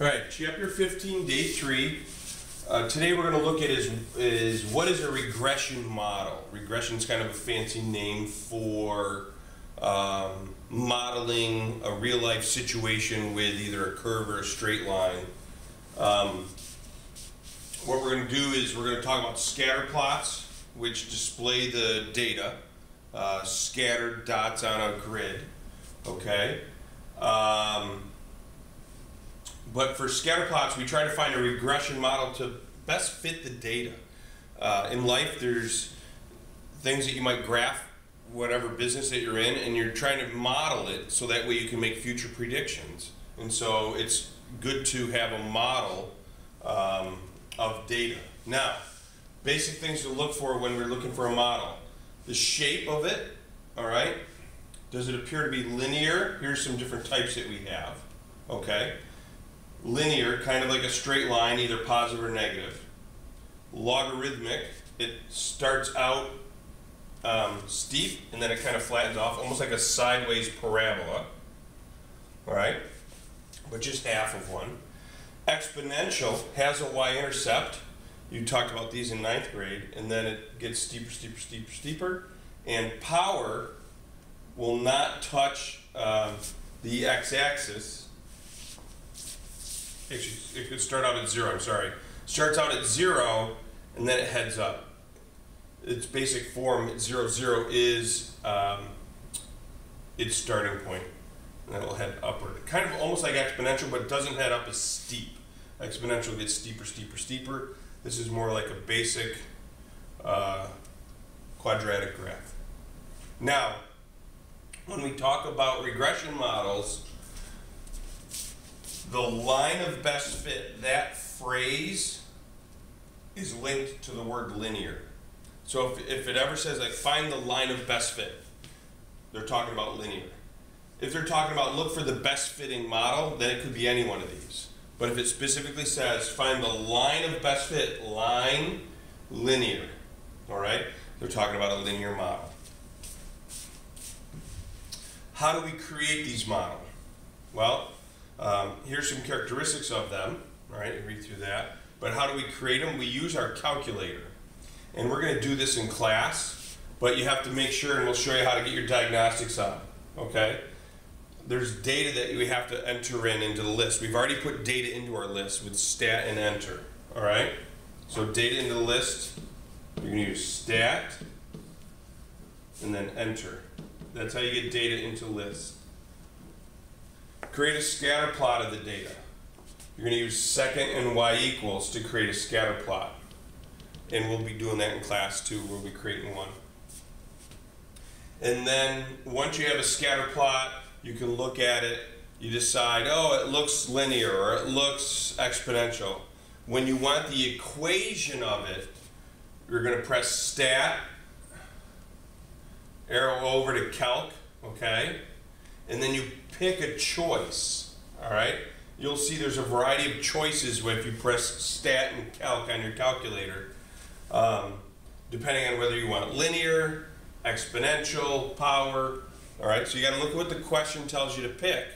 All right, chapter 15, day 3. Today we're going to look at is what is a regression model. Regression is kind of a fancy name for modeling a real-life situation with either a curve or a straight line. What we're going to do is we're going to talk about scatter plots, which display the data, scattered dots on a grid. Okay. But for scatter plots, we try to find a regression model to best fit the data. In life, there's things that you might graph, whatever business that you're in, and you're trying to model it so that way you can make future predictions. And so it's good to have a model of data. Now, basic things to look for when we're looking for a model. The shape of it, all right? Does it appear to be linear? Here's some different types that we have, okay? Linear, kind of like a straight line, either positive or negative. Logarithmic, it starts out steep and then it kind of flattens off, almost like a sideways parabola, all right? But just half of one. Exponential has a y-intercept. You talked about these in 9th grade, and then it gets steeper, steeper, steeper, steeper. And power will not touch the x-axis. Actually, it could start out at 0, I'm sorry. Starts out at 0, and then it heads up. Its basic form, 0, 0, is its starting point. And it'll head upward. Kind of almost like exponential, but it doesn't head up as steep. Exponential gets steeper, steeper, steeper. This is more like a basic quadratic graph. Now, when we talk about regression models, the line of best fit, that phrase is linked to the word linear. So if it ever says, like, find the line of best fit, they're talking about linear. If they're talking about look for the best fitting model, then it could be any one of these. But if it specifically says find the line of best fit, line, linear, all right? They're talking about a linear model. How do we create these models? Well, here's some characteristics of them, all right? Read through that. But how do we create them? We use our calculator. And we're going to do this in class, but you have to make sure, and we'll show you how to get your diagnostics on, okay? There's data that we have to enter into the list. We've already put data into our list with stat and enter, all right? So data into the list, you're going to use stat and then enter. That's how you get data into list. Create a scatter plot of the data. You're going to use second and y equals to create a scatter plot. And we'll be doing that in class too. We'll be creating one. And then once you have a scatter plot, you can look at it, you decide, oh, it looks linear or it looks exponential. When you want the equation of it, you're going to press stat, arrow over to calc, okay? And then you pick a choice, all right? You'll see there's a variety of choices if you press stat and calc on your calculator, depending on whether you want linear, exponential, power. All right, so you got to look at what the question tells you to pick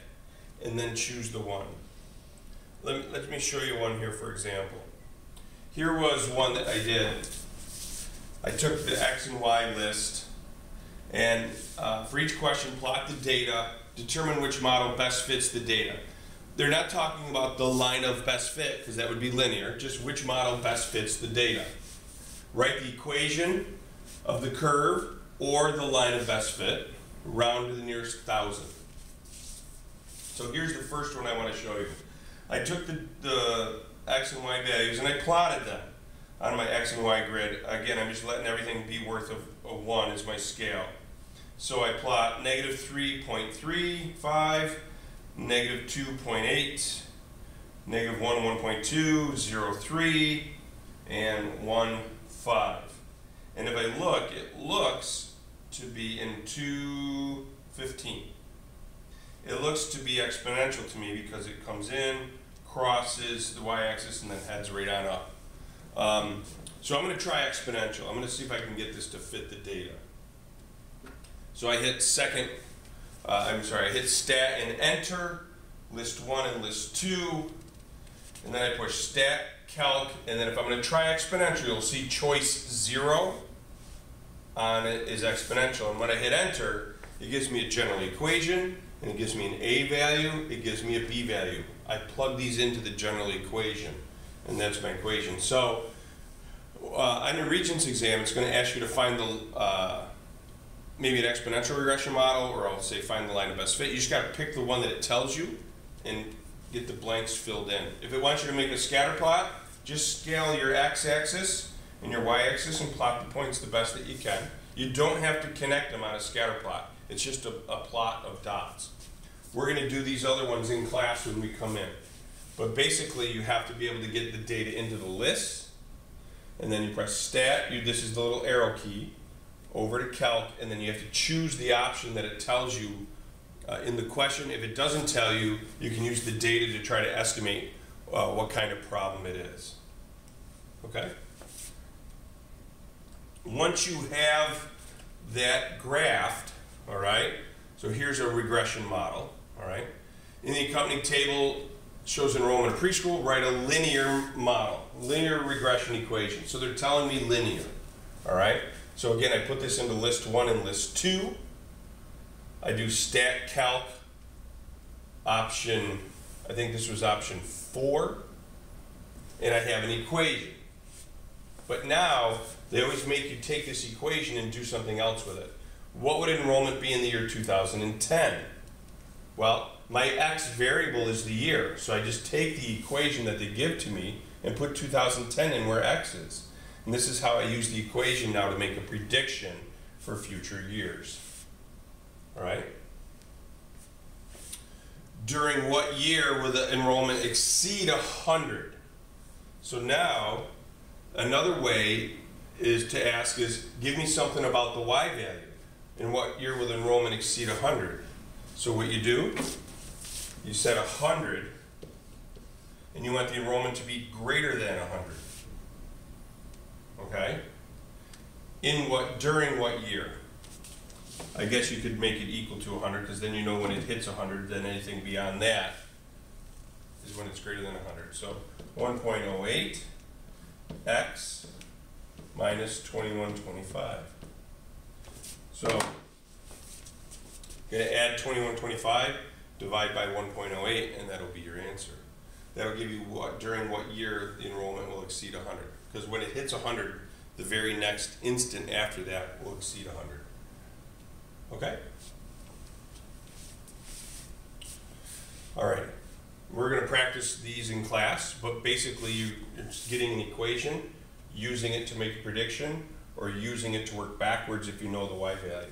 and then choose the one. Let me show you one here, for example. Here was one that I did. I took the X and Y list and for each question, plot the data, determine which model best fits the data. They're not talking about the line of best fit, because that would be linear, just which model best fits the data. Write the equation of the curve or the line of best fit. Round to the nearest 1,000. So here's the first one I want to show you. I took the X and Y values and I plotted them on my X and Y grid. Again, I'm just letting everything be worth of 1 as my scale. So I plot negative 3.35, negative 2.8, negative 1, 1.2, 0, 3, and 1, 5. And if I look, it looks to be in 215. It looks to be exponential to me because it comes in, crosses the y-axis, and then heads right on up. So I'm going to try exponential. I'm going to see if I can get this to fit the data. So I hit I hit stat and enter, list 1 and list 2, and then I push stat, calc, and then if I'm going to try exponential, you'll see choice 0 on it is exponential. And when I hit enter, it gives me a general equation, and it gives me an A value, it gives me a B value. I plug these into the general equation, and that's my equation. So on your Regents exam, it's going to ask you to find the maybe an exponential regression model, or I'll say find the line of best fit. You just got to pick the one that it tells you and get the blanks filled in. If it wants you to make a scatter plot, just scale your x-axis and your y-axis and plot the points the best that you can. You don't have to connect them on a scatter plot. It's just a plot of dots. We're going to do these other ones in class when we come in. But basically, you have to be able to get the data into the list, and then you press stat. This is the little arrow key. Over to calc, and then you have to choose the option that it tells you in the question. If it doesn't tell you, you can use the data to try to estimate what kind of problem it is. Okay? Once you have that graphed, all right, so here's a regression model, all right. In the accompanying table, shows enrollment of preschool, write a linear model, linear regression equation. So they're telling me linear, all right. So again, I put this into list 1 and list 2. I do stat calc option, I think this was option 4, and I have an equation. But now, they always make you take this equation and do something else with it. What would enrollment be in the year 2010? Well, my x variable is the year, so I just take the equation that they give to me and put 2010 in where x is. And this is how I use the equation now to make a prediction for future years. All right? During what year will the enrollment exceed 100? So now, another way is to ask is, give me something about the y value. In what year will the enrollment exceed 100? So what you do, you set 100, and you want the enrollment to be greater than 100. Okay? During what year? I guess you could make it equal to 100, because then you know when it hits 100, then anything beyond that is when it's greater than 100. So 1.08 x minus 2125. So I'm going to add 2125, divide by 1.08, and that'll be your answer. That'll give you during what year the enrollment will exceed 100. Because when it hits 100, the very next instant after that will exceed 100. Okay? All right. We're going to practice these in class, but basically you're getting an equation, using it to make a prediction, or using it to work backwards if you know the y value.